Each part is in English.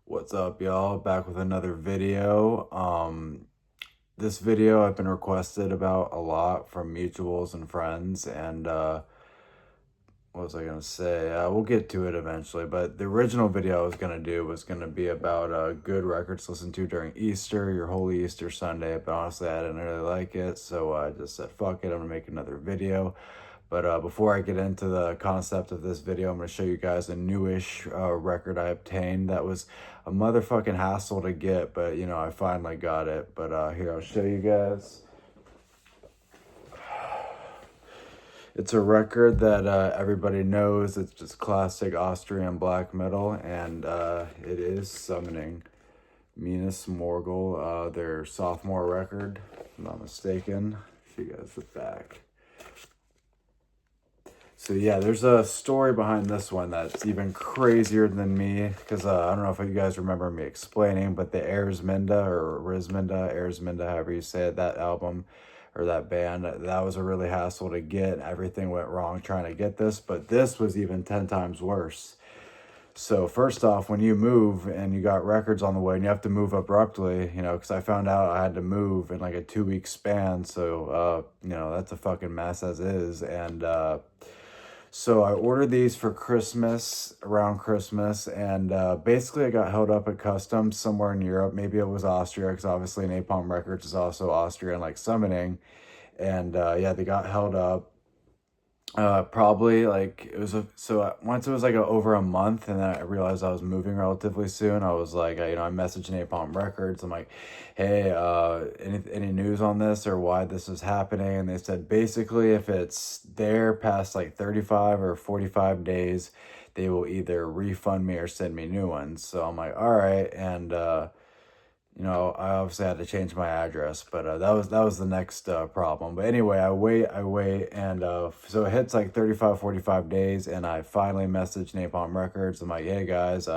What's up, y'all? Back with another video. This video I've been requested about a lot from mutuals and friends, and what was I gonna say? We'll get to it eventually, but the original video I was gonna do was gonna be about good records to listen to during Easter, your Holy Easter Sunday, but honestly I didn't really like it, so I just said, fuck it, I'm gonna make another video. But before I get into the concept of this video, I'm going to show you guys a newish record I obtained that was a motherfucking hassle to get, but you know, I finally got it. But here, I'll show you guys. It's a record that everybody knows. It's just classic Austrian black metal, and it is Summoning. Minas Morgul, their sophomore record, if I'm not mistaken. Show you guys the back. So yeah, there's a story behind this one that's even crazier than me, because I don't know if you guys remember me explaining, but the Erzminda, however you say it, that album or that band, that was a really hassle to get. Everything went wrong trying to get this, but this was even 10 times worse. So first off, when you move and you got records on the way and you have to move abruptly, you know, because I found out I had to move in like a 2 week span. So, you know, that's a fucking mess as is. And, so I ordered these for Christmas, around Christmas, and basically I got held up at customs somewhere in Europe. Maybe it was Austria, because obviously Napalm Records is also Austrian, like Summoning. And yeah, they got held up. Probably like it was once it was like over a month, and then I realized I was moving relatively soon. I was like, I messaged Napalm Records. I'm like, hey, any news on this or why this is happening? And they said basically if it's there past like 35 or 45 days, they will either refund me or send me new ones. So I'm like, all right, and I obviously had to change my address, but that was the next problem. But anyway, I wait, and so it hits like 35, 45 days, and I finally messaged Napalm Records. I'm like, hey guys,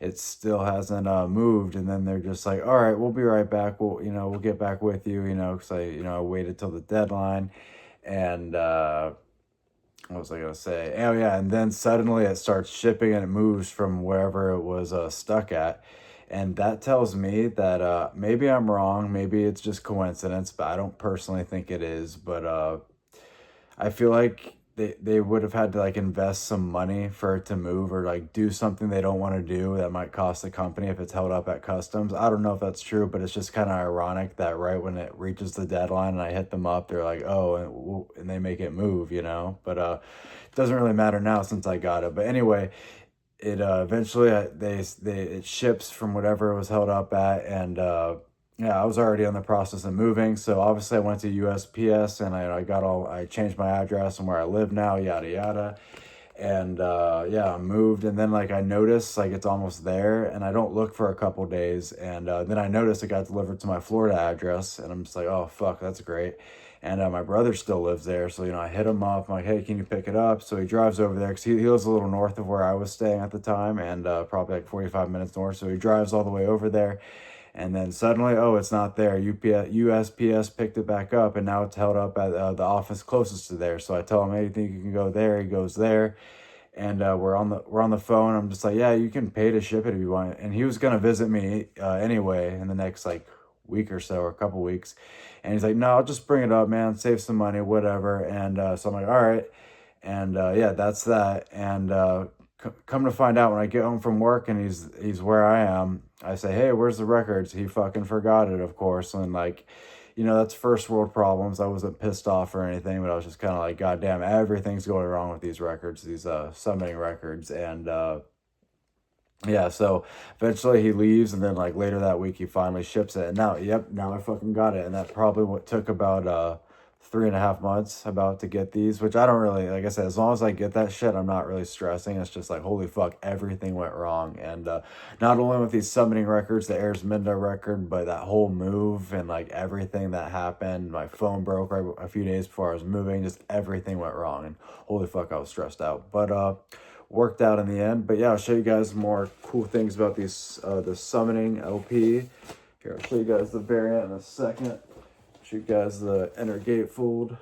it still hasn't moved, and then they're just like, all right, we'll be right back. We'll get back with you, because I waited till the deadline, and what was I gonna say? Oh yeah, and then suddenly it starts shipping and it moves from wherever it was stuck at, and that tells me that maybe I'm wrong, maybe it's just coincidence, but I don't personally think it is. But I feel like they would have had to like invest some money for it to move, or like do something they don't want to do that might cost the company if it's held up at customs. I don't know if that's true, but it's just kind of ironic that right when it reaches the deadline and I hit them up, they're like, oh, and they make it move. But it doesn't really matter now since I got it. But anyway, it eventually they it ships from whatever it was held up at, and yeah, I was already in the process of moving, so obviously I went to USPS, and I changed my address and where I live now, yada yada. And yeah, I moved, and then like I noticed like it's almost there, and I don't look for a couple days, and then I noticed it got delivered to my Florida address, and I'm just like, oh fuck, that's great. And my brother still lives there, so I hit him up. I'm like, hey, can you pick it up? So he drives over there, because he lives a little north of where I was staying at the time, and probably like 45 minutes north. So he drives all the way over there, and then suddenly, oh, it's not there. USPS picked it back up, and now it's held up at the office closest to there. So I tell him, hey, you think you can go there? He goes there, and we're on the phone. I'm just like, yeah, you can pay to ship it if you want. And he was gonna visit me anyway in the next like week or so, or a couple weeks. And he's like, no, I'll just bring it up, man, save some money, whatever. And so I'm like, all right. And yeah, that's that. And come to find out, when I get home from work and he's where I am, I say, hey, where's the records? He fucking forgot it, of course. And like, that's first world problems. I wasn't pissed off or anything, but I was just kind of like, God damn, everything's going wrong with these records, these summoning records. And yeah, so eventually he leaves, and then like later that week he finally ships it. And now I fucking got it. And that probably what took about 3.5 months about to get these, which I don't really, like I said, as long as I get that shit, I'm not really stressing. It's just like, holy fuck, everything went wrong. And not only with these summoning records, the Minda record, but that whole move and like everything that happened. My phone broke right a few days before I was moving. Just everything went wrong, and holy fuck, I was stressed out. But worked out in the end. But yeah, I'll show you guys more cool things about these the Summoning LP. Here, I'll show you guys the variant in a second. Show you guys the inner gatefold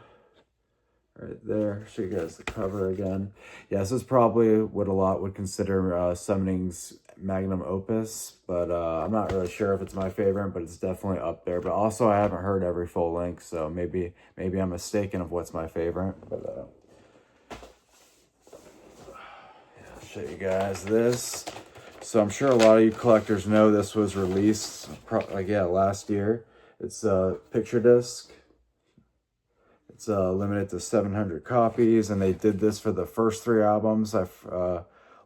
right there. Show you guys the cover again. Yeah, this is probably what a lot would consider Summoning's magnum opus, but I'm not really sure if it's my favorite, but it's definitely up there. But also, I haven't heard every full length, so maybe I'm mistaken of what's my favorite. But I'll show you guys this. So I'm sure a lot of you collectors know this was released last year. It's a picture disc. It's limited to 700 copies, and they did this for the first 3 albums.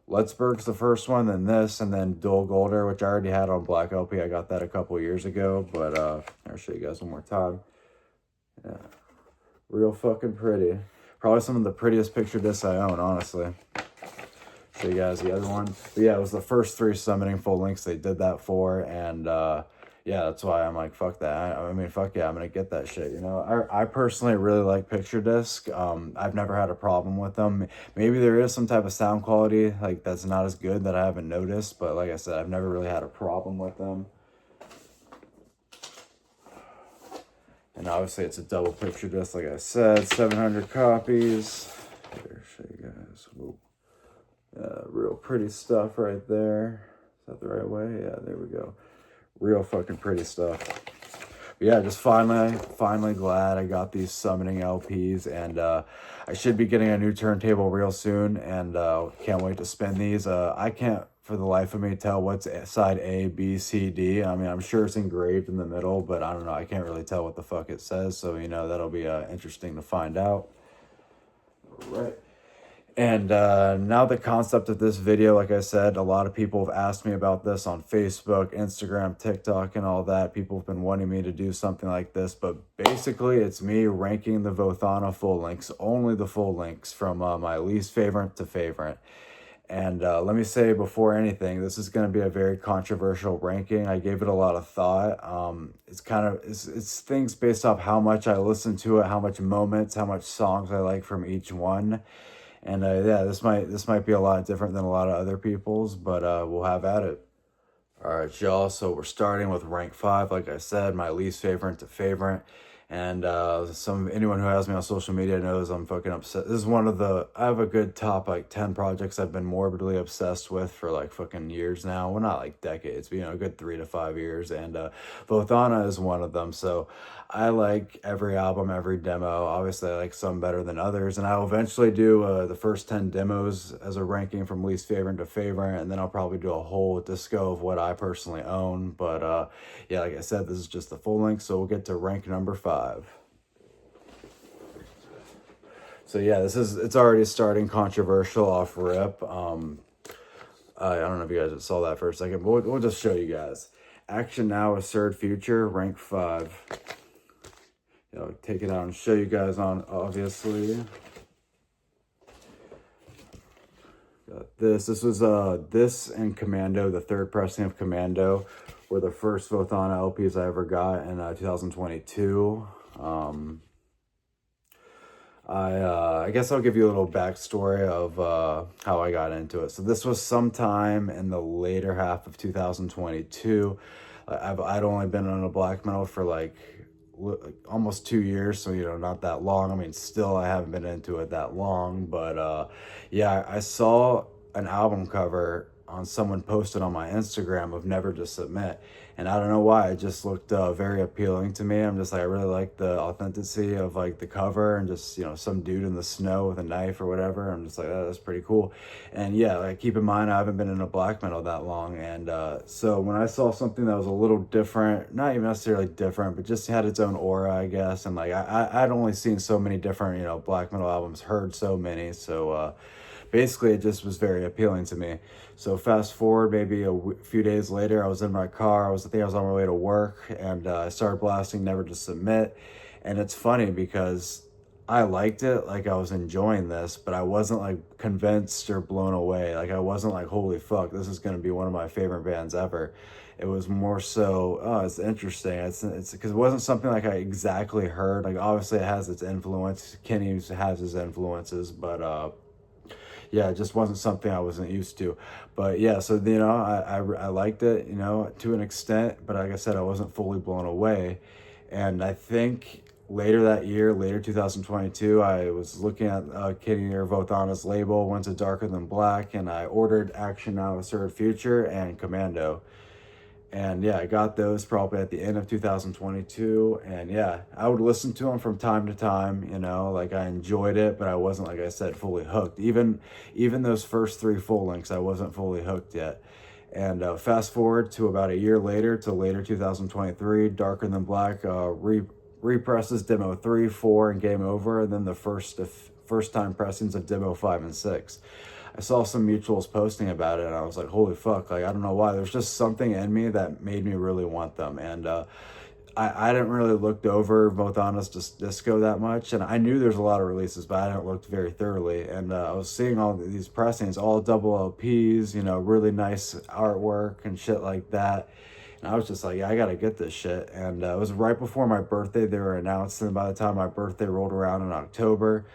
Letzberg's the first one, then this, and then Dual Golder, which I already had on Black LP. I got that a couple years ago, but I'll show you guys one more time. Yeah, real fucking pretty. Probably some of the prettiest picture discs I own, honestly. Show you guys the other one. But yeah, it was the first 3 summoning full lengths they did that for, and yeah, that's why I'm like, fuck that. I mean, fuck yeah, I'm gonna get that shit, you know? I personally really like picture disc. I've never had a problem with them. Maybe there is some type of sound quality, like, that's not as good that I haven't noticed, but like I said, I've never really had a problem with them. And obviously it's a double picture disc, like I said, 700 copies. Here, show you guys. Whoa. Real pretty stuff right there. Is that the right way? Yeah, there we go. Real fucking pretty stuff. But yeah, just finally glad I got these summoning LPs, and I should be getting a new turntable real soon, and can't wait to spin these. I can't for the life of me tell what's side A, B, C, D. I mean, I'm sure it's engraved in the middle, but I don't know. I can't really tell what the fuck it says, so you know, that'll be interesting to find out. All right. And now the concept of this video, like I said, a lot of people have asked me about this on Facebook, Instagram, TikTok, and all that. People have been wanting me to do something like this, but basically it's me ranking the Vothana full links, only the full links from my least favorite to favorite. And let me say before anything, this is going to be a very controversial ranking. I gave it a lot of thought. It's things based off how much I listen to it, how much moments, how much songs I like from each one. And yeah, this might be a lot different than a lot of other people's, but we'll have at it. All right, y'all. So we're starting with rank 5. Like I said, my least favorite to favorite. And anyone who has me on social media knows I'm fucking upset. This is I have a good top like 10 projects I've been morbidly obsessed with for like fucking years now. Well, not like decades, but you know, a good 3 to 5 years. And Vothana is one of them. So I like every album, every demo. Obviously, I like some better than others. And I'll eventually do the first 10 demos as a ranking from least favorite to favorite. And then I'll probably do a whole disco of what I personally own. But yeah, like I said, this is just the full length. So we'll get to rank number 5. So yeah, it's already starting controversial off rip. I don't know if you guys saw that for a second, but we'll just show you guys. Action Now, Assert Future, rank 5. You know, take it out and show you guys on, obviously. Got this. This was this and Commando, the 3rd pressing of Commando, were the first Vothana LPs I ever got in 2022. I guess I'll give you a little backstory of how I got into it. So this was sometime in the later half of 2022. I'd only been on a black metal for like almost 2 years, so you know, not that long. I mean, still I haven't been into it that long, but yeah, I saw an album cover on someone posted on my Instagram of Never to Submit, and I don't know why, it just looked very appealing to me. I'm just like, I really like the authenticity of like the cover, and just, you know, some dude in the snow with a knife or whatever. I'm just like, oh, that's pretty cool. And yeah, like, keep in mind, I haven't been in a black metal that long, and so when I saw something that was a little different, not even necessarily different, but just had its own aura, I guess, and like I'd only seen so many different, you know, black metal albums, heard so many, so basically it just was very appealing to me. So fast forward maybe a few days later, I was in my car, I think I was on my way to work, and I started blasting Never to Submit. And it's funny because I liked it, like I was enjoying this, but I wasn't like convinced or blown away. Like I wasn't like, holy fuck, this is going to be one of my favorite bands ever. It was more so, oh, it's interesting. It's because it wasn't something like I exactly heard. Like obviously it has its influence. Kenny has his influences, but yeah, it just wasn't something I wasn't used to. But yeah, so, you know, I liked it, you know, to an extent, but like I said, I wasn't fully blown away. And I think later that year, later 2022, I was looking at Kenny or Vothana's label, went to Darker Than Black, and I ordered Action Now Absurd Future and Commando. And yeah, I got those probably at the end of 2022. And yeah, I would listen to them from time to time, you know, like I enjoyed it, but I wasn't, like I said, fully hooked. Even those first 3 full lengths, I wasn't fully hooked yet. And fast forward to about a year later, to later 2023, Darker Than Black represses demo 3, 4, and Game Over, and then the first time pressings of demo 5 and 6. I saw some mutuals posting about it, and I was like, holy fuck, like, I don't know why. There's just something in me that made me really want them. And I didn't really looked over Vothana's disco that much, and I knew there's a lot of releases, but I didn't look very thoroughly. And I was seeing all these pressings, all double LPs, you know, really nice artwork and shit like that. And I was just like, yeah, I gotta get this shit. And it was right before my birthday. They were announced, and by the time my birthday rolled around in October,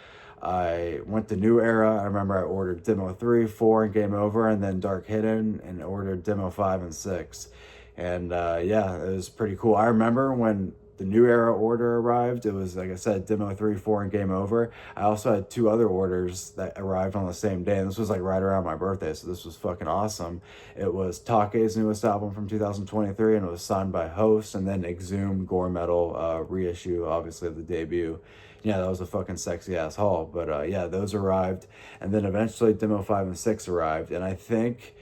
I went to New Era. I remember I ordered demo 3, 4, and Game Over, and then Dark Hidden, and ordered demo 5 and 6. And yeah, it was pretty cool. I remember when the New Era order arrived, it was, like I said, demo 3, 4, and Game Over. I also had 2 other orders that arrived on the same day, and this was like right around my birthday, so this was fucking awesome. It was Take's newest album from 2023, and it was signed by Host, and then Exhumed Gore Metal reissue, obviously the debut. Yeah, that was a fucking sexy ass haul. But yeah, those arrived, and then eventually demo 5 and 6 arrived, and I think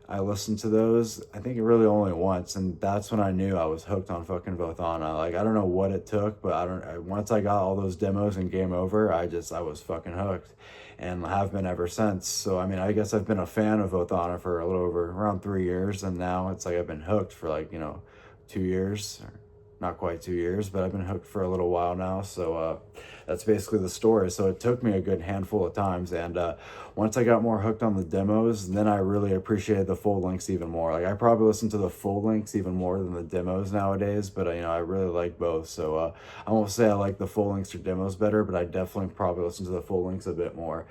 I listened to those, I think really only once, and that's when I knew I was hooked on fucking Vothana. Like, I don't know what it took, but once I got all those demos and Game Over, I was fucking hooked, and have been ever since. So, I mean, I guess I've been a fan of Vothana for a little over, around 3 years, and now it's like I've been hooked for, like, you know, 2 years, or not quite 2 years, but I've been hooked for a little while now. So that's basically the story. So it took me a good handful of times, and once I got more hooked on the demos, then I really appreciated the full lengths even more. Like, I probably listen to the full lengths even more than the demos nowadays, but you know, I really like both. So I won't say I like the full lengths or demos better, but I definitely probably listen to the full lengths a bit more.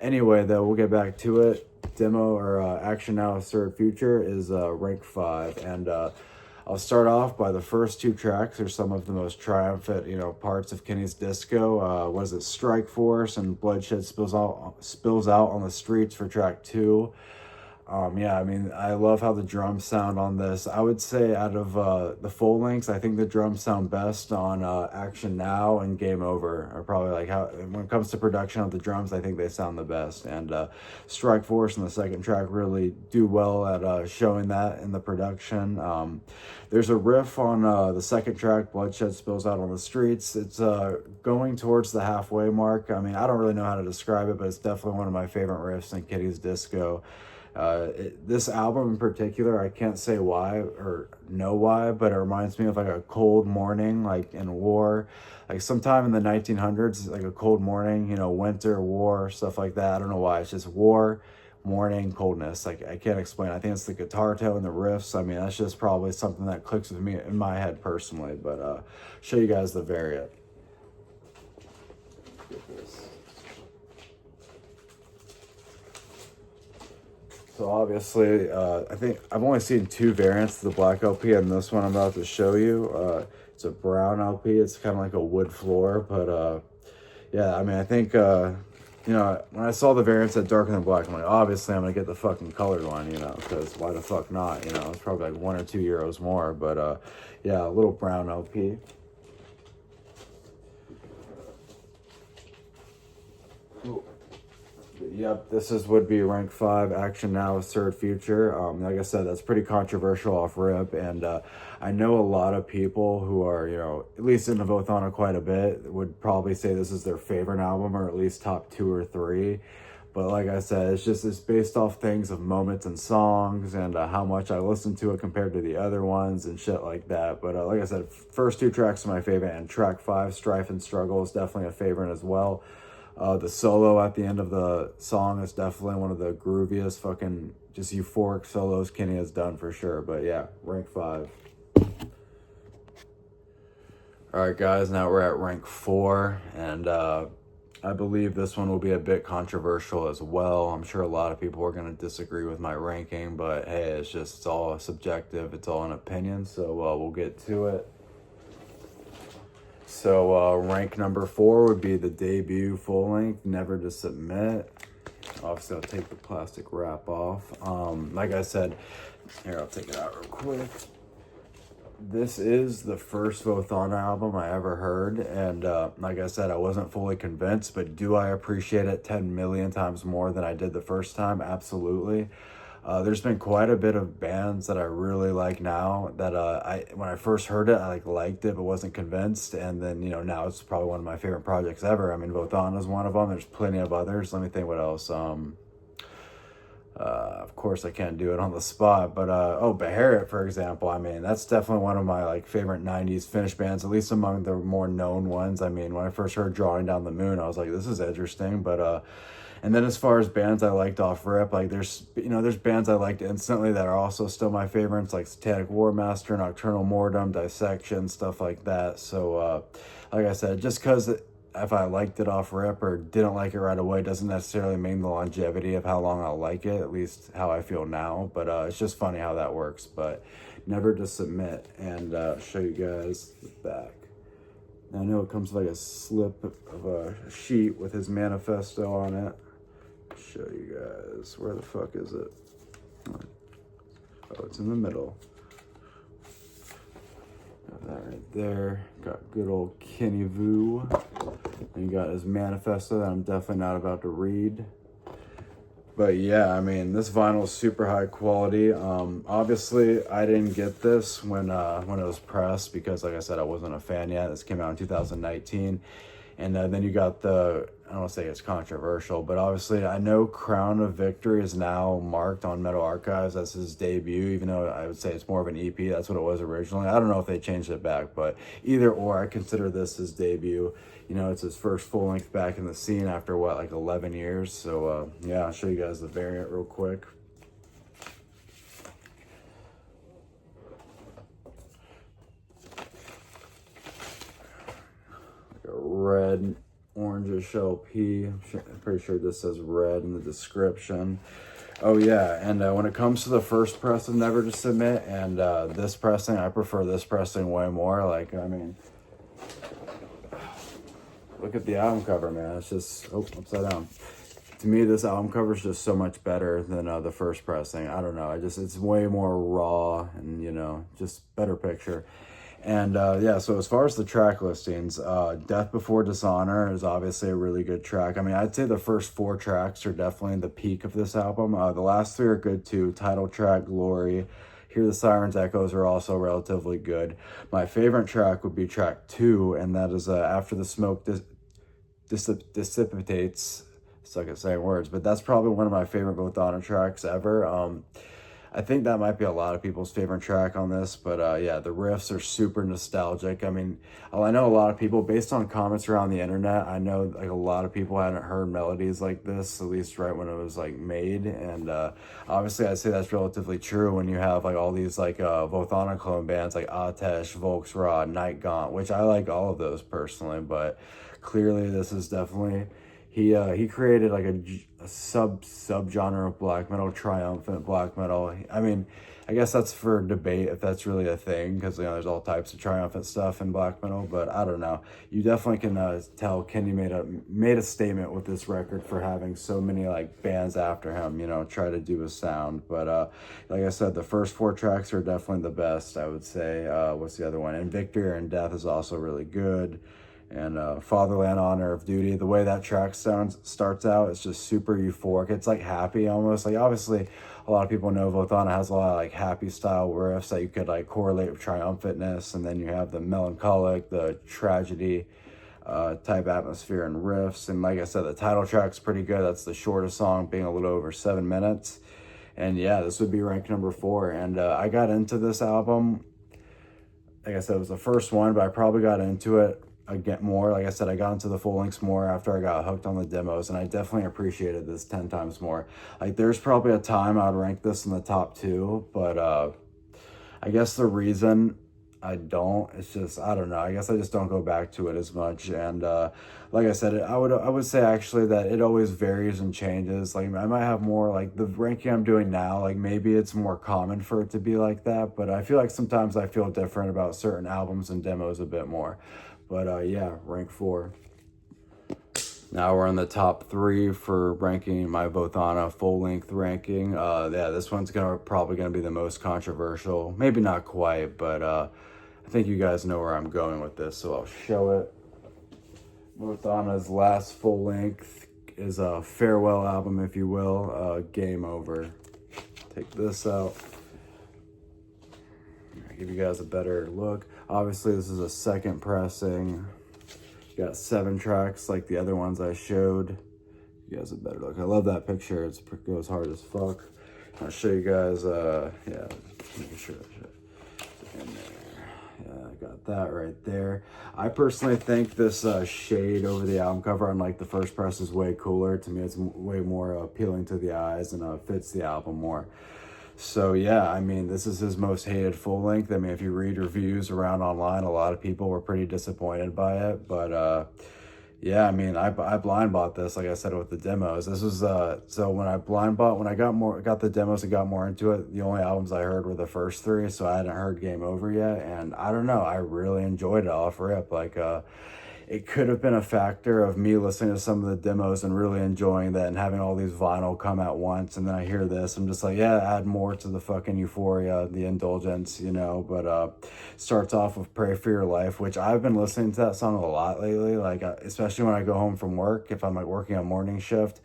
Anyway, though, we'll get back to it. Demo or Action Now Absurd Future is rank 5, and I'll start off by the first 2 tracks are some of the most triumphant, you know, parts of Kenny's disco. What is it? Strike Force and Bloodshed spills out on the streets for track 2. Yeah, I mean, I love how the drums sound on this. I would say out of the full lengths, I think the drums sound best on Action Now and Game Over. Are probably like how, when it comes to production of the drums, I think they sound the best. And Strike Force and the second track really do well at showing that in the production. There's a riff on the second track, Bloodshed Spills Out on the Streets. It's going towards the halfway mark. I mean, I don't really know how to describe it, but it's definitely one of my favorite riffs in Kenny's disco. This album in particular, I can't say why or know why, but it reminds me of like a cold morning, like in war, like sometime in the 1900s, like a cold morning, you know, winter, war, stuff like that. I don't know why. It's just war, morning, coldness. Like, I can't explain. I think it's the guitar tone and the riffs. I mean, that's just probably something that clicks with me in my head personally. But show you guys the variant. So obviously, I think I've only seen 2 variants of the black LP, and this one I'm about to show you. It's a brown LP. It's kind of like a wood floor, but yeah, I mean, I think, you know, when I saw the variants at Darker Than Black, I'm like, obviously I'm going to get the fucking colored one, you know, because why the fuck not, you know, it's probably like 1 or 2 euros more, but yeah, a little brown LP. Yep, this would be rank 5, Action Now Absurd Future. Like I said, that's pretty controversial off rip, and I know a lot of people who are, you know, at least into Vothana quite a bit, would probably say this is their favorite album, or at least top 2 or 3. But like I said, it's based off things of moments and songs, and how much I listen to it compared to the other ones and shit like that. But like I said, first 2 tracks are my favorite, and track 5, Strife and Struggle, is definitely a favorite as well. The solo at the end of the song is definitely one of the grooviest, fucking just euphoric solos Kenny has done for sure. But yeah, rank 5. Alright guys, now we're at rank 4, and I believe this one will be a bit controversial as well. I'm sure a lot of people are going to disagree with my ranking, but hey, it's all subjective, it's all an opinion, so we'll get to it. So rank number 4 would be the debut full length, Never to Submit. Obviously, I'll take the plastic wrap off. Like I said, here, I'll take it out real quick. This is the first Vothana album I ever heard, and like I said, I wasn't fully convinced, but do I appreciate it 10 million times more than I did the first time? Absolutely. There's been quite a bit of bands that I really like now that when I first heard it, I liked it but wasn't convinced, and then now it's probably one of my favorite projects ever. I mean, Vothana is one of them. There's plenty of others. Let me think what else. Of course, I can't do it on the spot, but Beharit, for example. I mean, that's definitely one of my favorite '90s Finnish bands, at least among the more known ones. I mean, when I first heard "Drawing Down the Moon," I was like, "This is interesting." But and then as far as bands I liked off rip, there's bands I liked instantly that are also still my favorites, like Satanic War Master, Nocturnal Mortem, Dissection, stuff like that. So, like I said, just because if I liked it off rip or didn't like it right away doesn't necessarily mean the longevity of how long I'll like it, at least how I feel now. But it's just funny how that works. But Never to Submit, and show you guys the back. Now, I know it comes like a slip of a sheet with his manifesto on it. Show you guys. Where the fuck is it? Oh, it's in the middle. Got that right there. Got good old Kenny Vu. And you got his manifesto that I'm definitely not about to read. But yeah, I mean, this vinyl is super high quality. Obviously, I didn't get this when it was pressed because, like I said, I wasn't a fan yet. This came out in 2019. And then you got I don't want to say it's controversial, but obviously I know Crown of Victory is now marked on Metal Archives as his debut, even though I would say it's more of an EP. That's what it was originally. I don't know if they changed it back, but either or, I consider this his debut. It's his first full length back in the scene after 11 years. So yeah, I'll show you guys the variant real quick. Red orangish LP. I'm pretty sure this says red in the description. Oh yeah, and when it comes to the first press of Never to Submit and this pressing, I prefer this pressing way more. I mean, look at the album cover, man. It's just upside down. To me, this album cover is just so much better than the first pressing. I don't know. It's way more raw and just better picture. And yeah, so as far as the track listings, Death Before Dishonor is obviously a really good track. I mean, I'd say the first 4 tracks are definitely the peak of this album. The last 3 are good too. Title track, Glory, Hear the Sirens Echoes are also relatively good. My favorite track would be track 2, and that is After the Smoke Dissipates. Suck at saying words, but that's probably one of my favorite Vothana tracks ever. I think that might be a lot of people's favorite track on this, but yeah, the riffs are super nostalgic. I mean, I know a lot of people, based on comments around the internet, I know a lot of people hadn't heard melodies like this, at least right when it was made, and obviously I'd say that's relatively true when you have all these Vothana clone bands like Atesh, Volksrad, Night Gaunt, which I like all of those personally, but clearly this is definitely... He created a subgenre of black metal, triumphant black metal. I mean, I guess that's for debate if that's really a thing, because there's all types of triumphant stuff in black metal. But I don't know. You definitely can tell Kenny made a statement with this record for having so many bands after him. Try to do a sound. But like I said, the first 4 tracks are definitely the best, I would say. What's the other one? And Victory and Death is also really good. And Fatherland, Honor of Duty, the way that track starts out, it's just super euphoric. It's happy almost. Obviously a lot of people know Vothana has a lot of happy style riffs that you could correlate with triumphantness, and then you have the melancholic, the tragedy type atmosphere and riffs. And like I said, the title track's pretty good. That's the shortest song, being a little over 7 minutes. And yeah, this would be ranked number 4. And I got into this album, like I said, it was the first one, but I probably got into it get more. Like I said, I got into the full lengths more after I got hooked on the demos, and I definitely appreciated this 10 times more. There's probably a time I'd rank this in the top 2, but I guess the reason I don't. It's just, I don't know. I guess I just don't go back to it as much. And like I said, I would say actually that it always varies and changes. Like I might have more like the ranking I'm doing now, like maybe it's more common for it to be like that, but I feel like sometimes I feel different about certain albums and demos a bit more. But yeah, rank 4. Now we're in the top 3 for ranking my Vothana full-length ranking. Yeah, this one's probably gonna be the most controversial. Maybe not quite, but I think you guys know where I'm going with this, so I'll show it. Vothana's last full-length is a farewell album, if you will. Game Over. Take this out. I'll give you guys a better look. Obviously, this is a second pressing. Got 7 tracks like the other ones I showed. You guys a better look. I love that picture. It goes hard as fuck. I'll show you guys, yeah, making sure that's in there. Yeah, I got that right there. I personally think this shade over the album cover on like the first press is way cooler. To me, it's way more appealing to the eyes and fits the album more. So yeah, I mean, this is his most hated full length. I mean, if you read reviews around online, a lot of people were pretty disappointed by it. But yeah, I mean, I blind bought this, like I said, with the demos. This was so when I got the demos and got more into it, the only albums I heard were the first 3, so I hadn't heard Game Over yet. And I don't know, I really enjoyed it off rip. Like it could have been a factor of me listening to some of the demos and really enjoying that and having all these vinyl come at once. And then I hear this, I'm just like, yeah, add more to the fucking euphoria, the indulgence, you know. But starts off with Pray for Your Life, which I've been listening to that song a lot lately. Like, especially when I go home from work, if I'm like working a morning shift,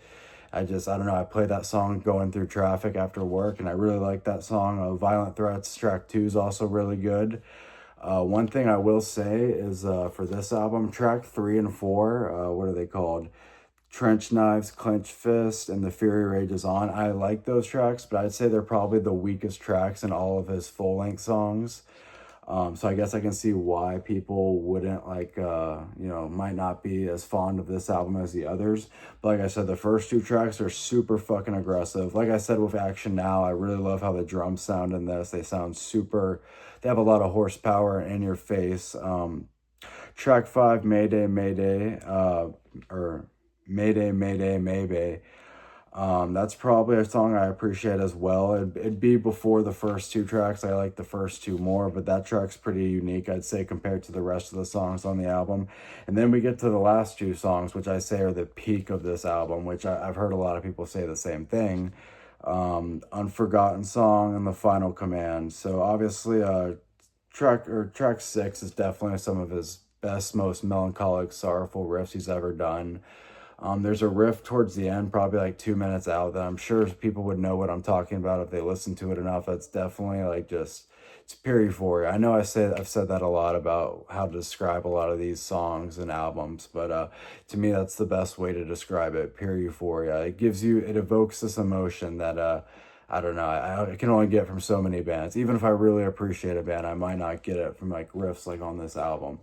I don't know, I play that song going through traffic after work, and I really like that song. Violent Threats, track 2 is also really good. One thing I will say is for this album, track 3 and 4, what are they called? Trench Knives, Clenched Fist, and The Fury Rages On. I like those tracks, but I'd say they're probably the weakest tracks in all of his full-length songs. So I guess I can see why people wouldn't like, you know, might not be as fond of this album as the others. But like I said, the first 2 tracks are super fucking aggressive. Like I said with Action Now, I really love how the drums sound in this. They sound super, they have a lot of horsepower and in your face. Track 5, Mayday, Mayday, or Mayday, Mayday, Mayday. That's probably a song I appreciate as well. It'd be before the first 2 tracks. I like the first 2 more, but that track's pretty unique, I'd say, compared to the rest of the songs on the album. And then we get to the last 2 songs, which I say are the peak of this album, which I've heard a lot of people say the same thing. Unforgotten Song and The Final Command. So obviously, track 6 is definitely some of his best, most melancholic, sorrowful riffs he's ever done. There's a riff towards the end, probably like 2 minutes out, that I'm sure people would know what I'm talking about if they listen to it enough. That's definitely like just, it's pure euphoria. I know I've said that a lot about how to describe a lot of these songs and albums, but to me, that's the best way to describe it, pure euphoria. It evokes this emotion that, I don't know, I can only get from so many bands. Even if I really appreciate a band, I might not get it from like riffs like on this album.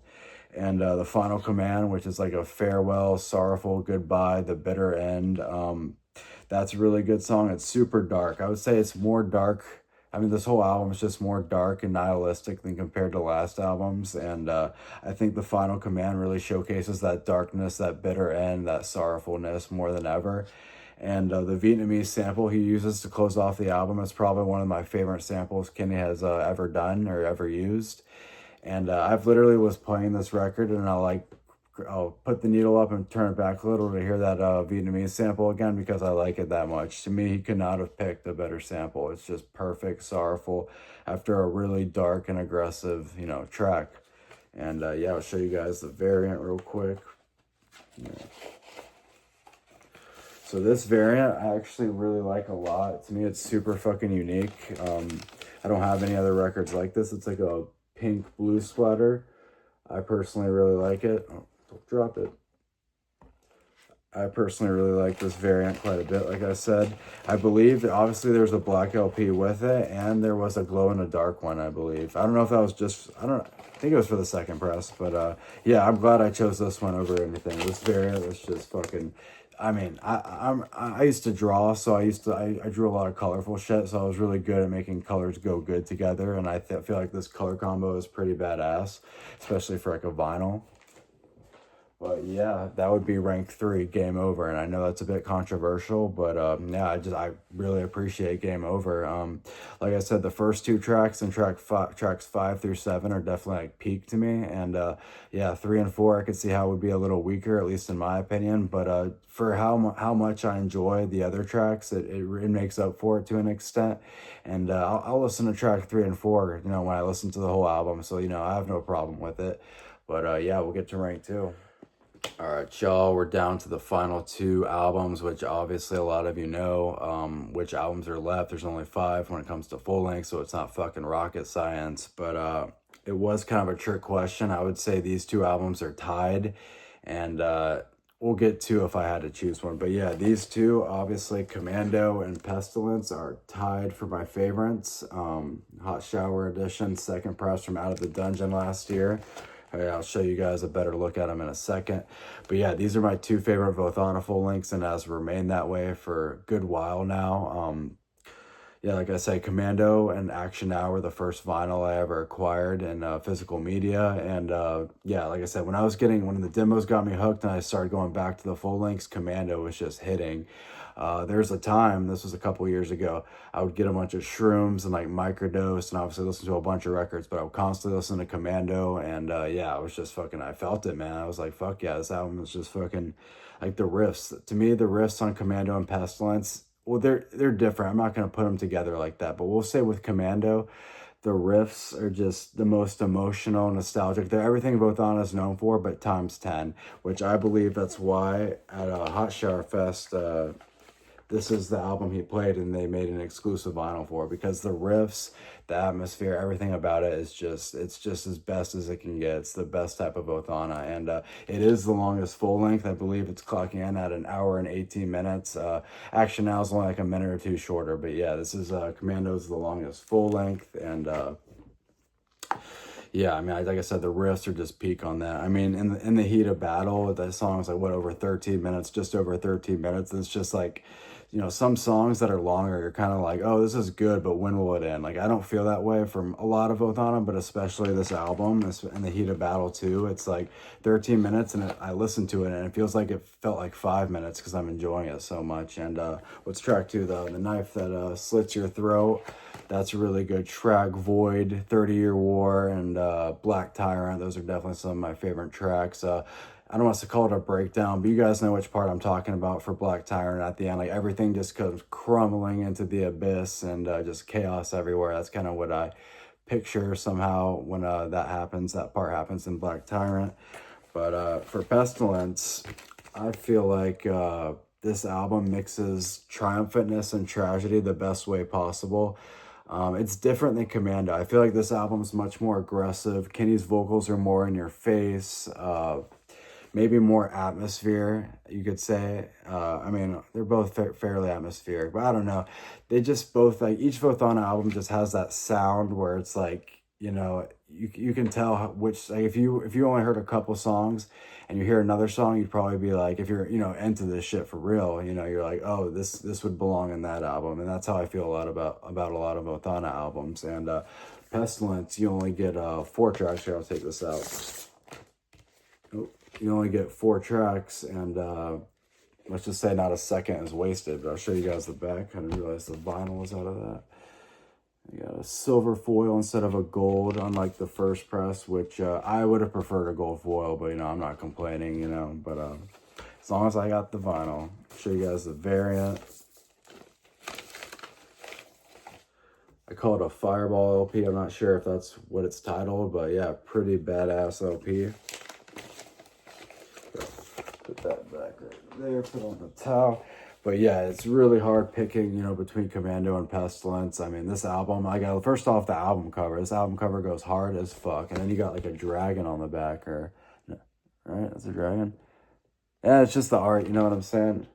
And The Final Command, which is like a farewell, sorrowful goodbye, the bitter end. That's a really good song. It's super dark. I would say it's more dark. I mean, this whole album is just more dark and nihilistic than compared to last albums. And I think The Final Command really showcases that darkness, that bitter end, that sorrowfulness more than ever. And the Vietnamese sample he uses to close off the album is probably one of my favorite samples Kenny has ever done or ever used. And I've literally was playing this record, and I'll put the needle up and turn it back a little to hear that Vietnamese sample again, because I like it that much. To me, he could not have picked a better sample. It's just perfect, sorrowful, after a really dark and aggressive, you know, track. And yeah, I'll show you guys the variant real quick. Yeah. So this variant I actually really like a lot. To me, it's super fucking unique. I don't have any other records like this. It's like a pink blue sweater. I personally really like it. Oh, don't drop it. I personally really like this variant quite a bit. Like I said, I believe obviously there's a black LP with it, and there was a glow in the dark one, I believe. I don't know if that was just, I think it was for the second press, but yeah, I'm glad I chose this one over anything. This variant is just fucking, I mean, I used to draw, so I drew a lot of colorful shit, so I was really good at making colors go good together, and feel like this color combo is pretty badass, especially for like a vinyl. But yeah, that would be rank 3, Game Over. And I know that's a bit controversial, but yeah, I really appreciate Game Over. Like I said, the first two tracks and tracks 5 through 7 are definitely like peak to me. And yeah, 3 and 4, I could see how it would be a little weaker, at least in my opinion. But for how much I enjoy the other tracks, it makes up for it to an extent. And I'll listen to track 3 and 4, you know, when I listen to the whole album. So, you know, I have no problem with it. But yeah, we'll get to rank 2. All right, y'all, we're down to the final 2 albums, which obviously a lot of you know which albums are left. There's only 5 when it comes to full length, so it's not fucking rocket science. But it was kind of a trick question. I would say these 2 albums are tied, and we'll get to if I had to choose one. But yeah, these 2, obviously, Commando and Pestilence, are tied for my favorites. Hot Shower Edition, second press from Out of the Dungeon last year. I'll show you guys a better look at them in a second. But yeah, these are my 2 favorite Vothana full lengths, and has remained that way for a good while now. Yeah, like I said, Commando and Action Now were the first vinyl I ever acquired in physical media. And yeah, like I said, when the demos got me hooked and I started going back to the full lengths, Commando was just hitting. There's a time, this was a couple years ago, I would get a bunch of shrooms and like microdose and obviously listen to a bunch of records, but I would constantly listen to Commando. And yeah, I was just fucking, I felt it, man. I was like, fuck yeah, this album is just fucking, like the riffs. To me, the riffs on Commando and Pestilence, well, they're different. I'm not going to put them together like that, but we'll say with Commando, the riffs are just the most emotional, nostalgic. They're everything Vothana is known for, but times 10, which I believe that's why at a Hot Shower Fest, this is the album he played and they made an exclusive vinyl for, because the riffs, the atmosphere, everything about it is just, it's just as best as it can get. It's the best type of Vothana, and it is the longest full length. I believe it's clocking in at 1 hour and 18 minutes. Action Now is only like a minute or 2 shorter, but yeah, this is Commando's the longest full length. And yeah, I mean, like I said, the riffs are just peak on that. I mean, in the heat of battle, that song is like, what, over 13 minutes, just over 13 minutes. And it's just like, you know, some songs that are longer, you're kind of like, oh, this is good, but when will it end? Like, I don't feel that way from a lot of Vothana, but especially this album, in the heat of battle too. It's like 13 minutes, and I listened to it, and it feels like it felt like 5 minutes because I'm enjoying it so much. And what's track 2, though? The Knife That Slits Your Throat. That's a really good track. Void, 30-Year War, and Black Tyrant. Those are definitely some of my favorite tracks. I don't want to call it a breakdown, but you guys know which part I'm talking about for Black Tyrant at the end. Like, everything just comes crumbling into the abyss, and just chaos everywhere. That's kind of what I picture somehow when that part happens in Black Tyrant. But for Pestilence, I feel like this album mixes triumphantness and tragedy the best way possible. It's different than Commando. I feel like this album is much more aggressive. Kenny's vocals are more in your face. Maybe more atmosphere, you could say. I mean, they're both fairly atmospheric, but I don't know. They just both, like, each Vothana album just has that sound where it's like, you know, you can tell which, like, if you only heard a couple songs and you hear another song, you'd probably be like, if you're, you know, into this shit for real, you know, you're like, oh, this would belong in that album. And that's how I feel a lot about a lot of Vothana albums. And Pestilence, you only get 4 tracks. Here, I'll take this out. Oh, you only get 4 tracks, and let's just say not a second is wasted. But I'll show you guys the back. I didn't realize the vinyl was out of that. You got a silver foil instead of a gold, unlike the first press, which I would have preferred a gold foil, but, you know, I'm not complaining, you know. But as long as I got the vinyl, I'll show you guys the variant. I call it a Fireball LP. I'm not sure if that's what it's titled, but yeah, pretty badass LP. Put that back right there, put on the towel. But yeah, it's really hard picking, you know, between Commando and Pestilence. I mean, this album, first off, the album cover. This album cover goes hard as fuck. And then you got like a dragon on the back, right? That's a dragon. Yeah, it's just the art, you know what I'm saying?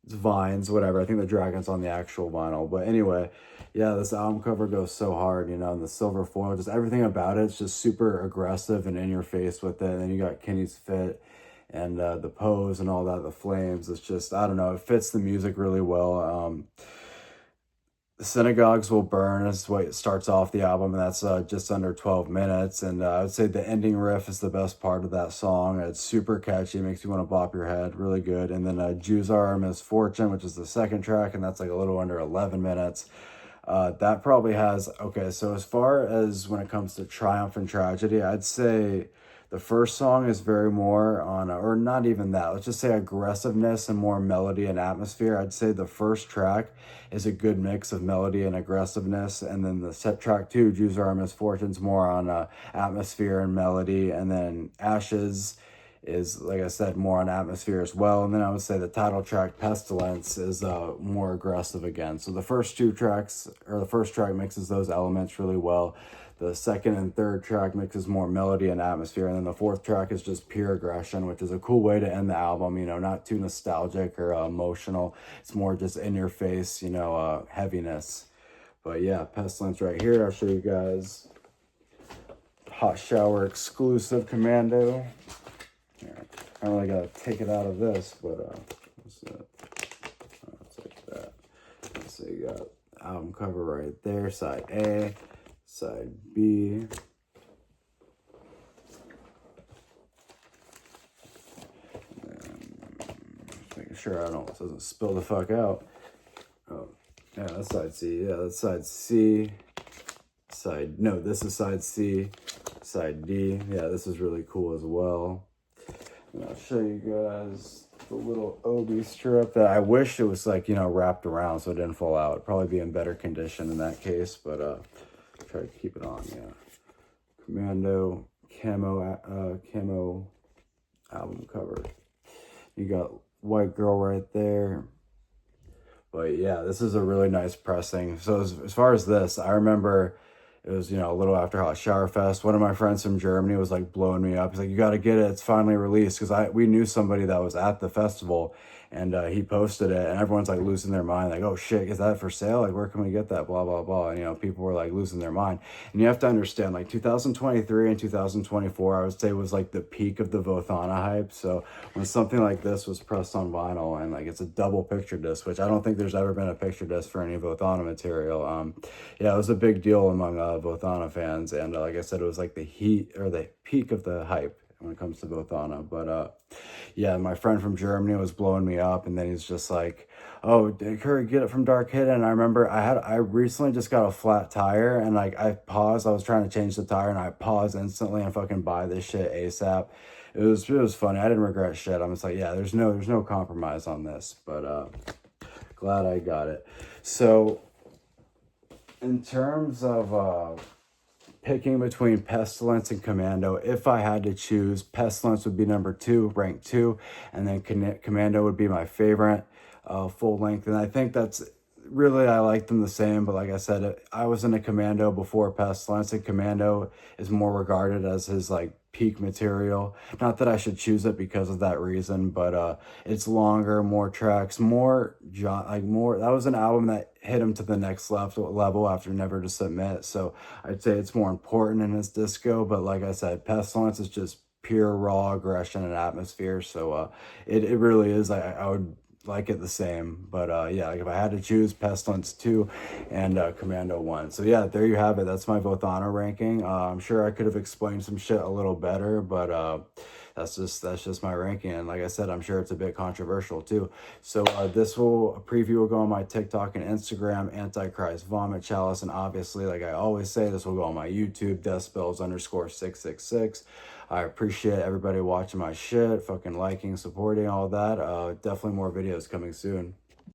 It's vines, whatever. I think the dragon's on the actual vinyl. But anyway, yeah, this album cover goes so hard, you know, and the silver foil, just everything about it's just super aggressive and in your face with it. And then you got Kenny's fit. and the pose and all that, the flames. It's just, I don't know, it fits the music really well. Synagogues Will Burn is what starts off the album, and that's just under 12 minutes. And I would say the ending riff is the best part of that song. It's super catchy, makes you want to bop your head, really good. And then Jews Are Our Misfortune, which is the second track, and that's like a little under 11 minutes. That probably has, okay, so as far as when it comes to Triumph and Tragedy, I'd say the first song is very more on, or not even that, let's just say aggressiveness and more melody and atmosphere. I'd say the first track is a good mix of melody and aggressiveness. And then the set track two, Jews Are Our Misfortunes, more on atmosphere and melody. And then Ashes is, like I said, more on atmosphere as well. And then I would say the title track, Pestilence, is more aggressive again. So the first two tracks, or the first track mixes those elements really well. The second and third track mixes more melody and atmosphere. And then the fourth track is just pure aggression, which is a cool way to end the album, you know, not too nostalgic or emotional. It's more just in your face, you know, heaviness. But yeah, Pestilence right here. I'll show you guys Hot Shower exclusive Commando. Yeah, I really gotta take it out of this, but what's that? It's like that. So you got album cover right there, side A, side B. Making sure I doesn't spill the fuck out. Oh, yeah, that's side C. Yeah, that's side C. No, this is side C. Side D. Yeah, this is really cool as well. And I'll show you guys the little Obi strip that I wish it was like, you know, wrapped around so it didn't fall out. It'd probably be in better condition in that case, but try to keep it on. Yeah, Commando camo album cover. You got White Girl right there. But yeah, this is a really nice pressing. So as far as this, I remember it was, you know, a little after Hot Shower Fest. One of my friends from Germany was like blowing me up. He's like, you got to get it. It's finally released. Because we knew somebody that was at the festival, and he posted it, and everyone's like losing their mind. Like, oh shit, is that for sale? Like, where can we get that? Blah, blah, blah. And, you know, people were like losing their mind. And you have to understand, like 2023 and 2024, I would say was like the peak of the Vothana hype. So when something like this was pressed on vinyl, and like it's a double picture disc, which I don't think there's ever been a picture disc for any Vothana material. Yeah, it was a big deal among Vothana fans, and like I said, it was like the heat or the peak of the hype when it comes to Vothana. But yeah, my friend from Germany was blowing me up, and then he's just like, oh, Curry, get it from Dark Hidden. And I remember I recently just got a flat tire, and like I paused, I was trying to change the tire, and I paused instantly and fucking buy this shit ASAP. It was funny. I didn't regret shit. I'm just like, yeah, there's no compromise on this. But glad I got it. So in terms of picking between Pestilence and Commando, if I had to choose, Pestilence would be number 2, ranked 2, and then Commando would be my favorite full length. And I think that's really, I like them the same, but like I said, I was in a Commando before Pestilence, and Commando is more regarded as his like peak material. Not that I should choose it because of that reason, but it's longer, more tracks, more that was an album that hit him to the next level after Never to Submit. So I'd say it's more important in his disco, but like I said, Pestilence is just pure raw aggression and atmosphere. So it really is. I would like it the same, but yeah, like if I had to choose, Pestilence 2 and Commando 1. So yeah, there you have it. That's my Vothana ranking. I'm sure I could have explained some shit a little better, but that's just my ranking. And like I said, I'm sure it's a bit controversial too. So a preview will go on my TikTok and Instagram, Antichrist Vomit Chalice, and obviously, like I always say, this will go on my YouTube, Decibels_666. I appreciate everybody watching my shit, fucking liking, supporting, all that. Definitely more videos coming soon.